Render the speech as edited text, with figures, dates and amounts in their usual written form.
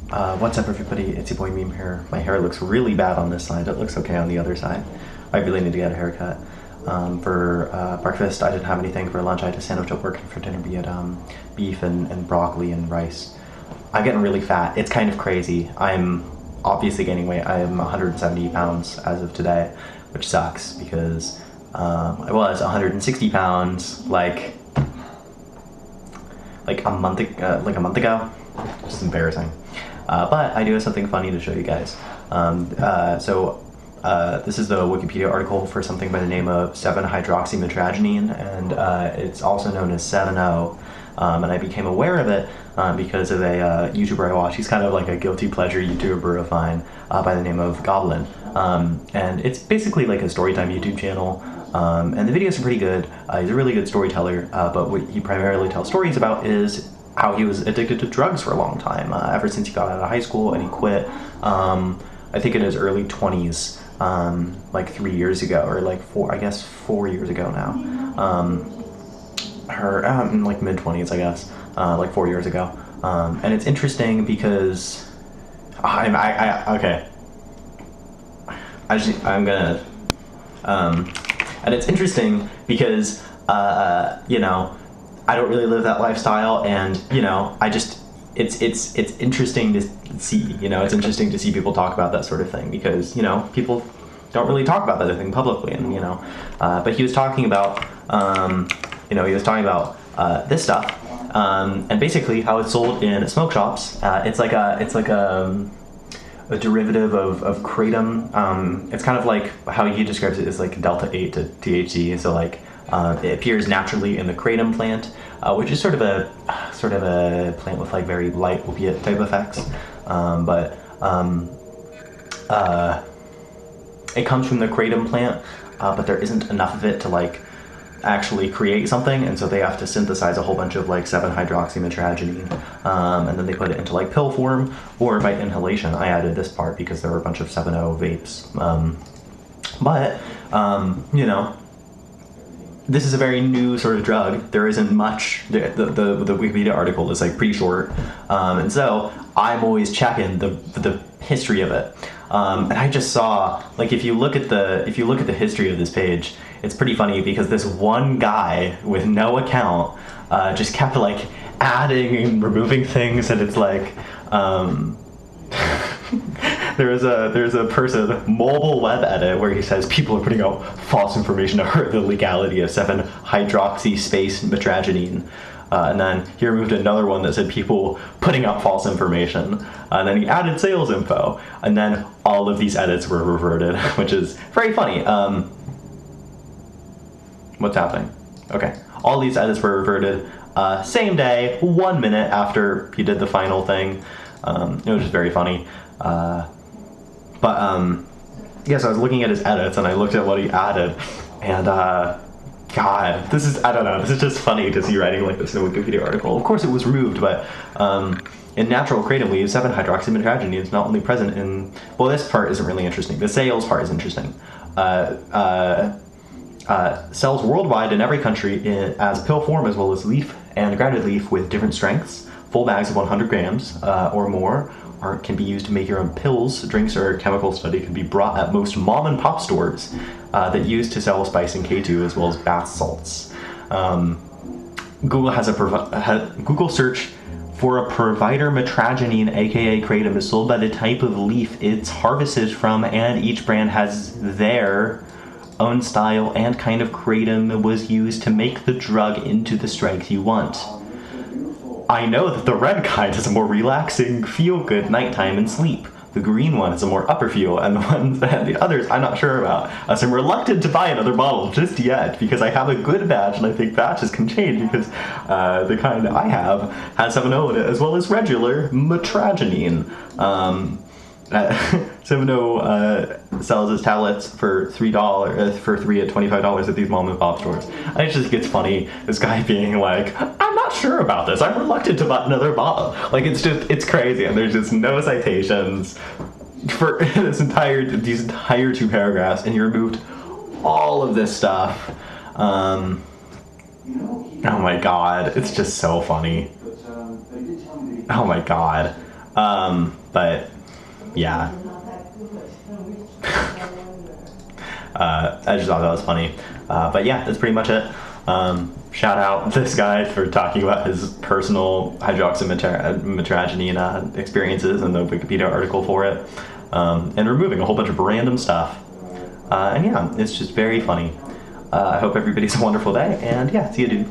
What's up, everybody? It's your boy Meme here. My hair looks really bad on this side. It looks okay on the other side. I really need to get a haircut. For breakfast, I didn't have anything. For lunch, I had a sandwich at work, and for dinner, we had beef and broccoli and rice. I'm getting really fat. It's kind of crazy. I'm obviously gaining weight. I am 170 pounds as of today, which sucks because I was 160 pounds like a month ago. Just embarrassing. But I do have something funny to show you guys. This is the Wikipedia article for something by the name of 7-hydroxymetragenine, and it's also known as 7-O. And I became aware of it because of a YouTuber I watch. He's kind of like a guilty pleasure YouTuber of mine by the name of Goblin. And it's basically like a storytime YouTube channel. And the videos are pretty good. He's a really good storyteller, but what he primarily tells stories about is how he was addicted to drugs for a long time, ever since he got out of high school and he quit, I think in his early 20s, like 3 years ago, or like 4 years ago now, like mid 20s, I guess, like 4 years ago. And it's interesting because and it's interesting because, I don't really live that lifestyle, and it's interesting to see, it's interesting to see people talk about that sort of thing because, people don't really talk about that thing publicly, and but he was talking about this stuff, and basically how it's sold in smoke shops. It's like a derivative of kratom. It's kind of like how he describes it as like delta 8 to THC. So like it appears naturally in the kratom plant, which is sort of a plant with like very light opiate type effects. It comes from the kratom plant, but there isn't enough of it to like actually create something, and so they have to synthesize a whole bunch of like 7-hydroxymetragenine, and then they put it into like pill form or by inhalation. I added this part because there were a bunch of 7-O vapes, this is a very new sort of drug. There isn't much. The Wikipedia article is like pretty short, and so I'm always checking the history of it. And I just saw, like, if you look at the history of this page, it's pretty funny because this one guy with no account just kept like adding and removing things, and it's like there's a person, mobile web edit, where he says people are putting out false information to hurt the legality of 7-hydroxymetragenine. And then he removed another one that said people putting out false information. And then he added sales info. And then all of these edits were reverted, which is very funny. What's happening? Okay. All these edits were reverted same day, 1 minute after he did the final thing. It was just very funny. Yes, I was looking at his edits and I looked at what he added, and God, this is just funny to see writing like this in a Wikipedia article. Of course it was removed, but in natural kratom leaves, 7-hydroxymetragenine is not only present in, well, this part isn't really interesting. The sales part is interesting. Sells worldwide in every country as pill form, as well as leaf and grounded leaf with different strengths. Full bags of 100 grams or more can be used to make your own pills. Drinks or chemical study can be brought at most mom and pop stores that use to sell spice and K2, as well as bath salts. Google has Google search for a provider metragenine, aka kratom, is sold by the type of leaf it's harvested from, and each brand has their own style and kind of kratom was used to make the drug into the strength you want. I know that the red kind is a more relaxing, feel-good nighttime and sleep. The green one is a more upper feel, and the others I'm not sure about. So I'm reluctant to buy another bottle just yet because I have a good batch, and I think batches can change because the kind I have has 7-O in it, as well as regular metragenine. 7-O sells his tablets for $3 for 3 at $25 at these mom and pop stores. I just think it's funny, this guy being like, I'm not sure about this, I'm reluctant to buy another bottle. Like, it's crazy, and there's just no citations for these entire 2 paragraphs, and he removed all of this stuff. Oh my god, it's just so funny. Oh my god. But yeah, I just thought that was funny. But yeah, that's pretty much it. Shout out this guy for talking about his personal hydroxymetrageny experiences and the Wikipedia article for it, and removing a whole bunch of random stuff. And yeah, it's just very funny. I hope everybody's a wonderful day, and yeah, see you, dude.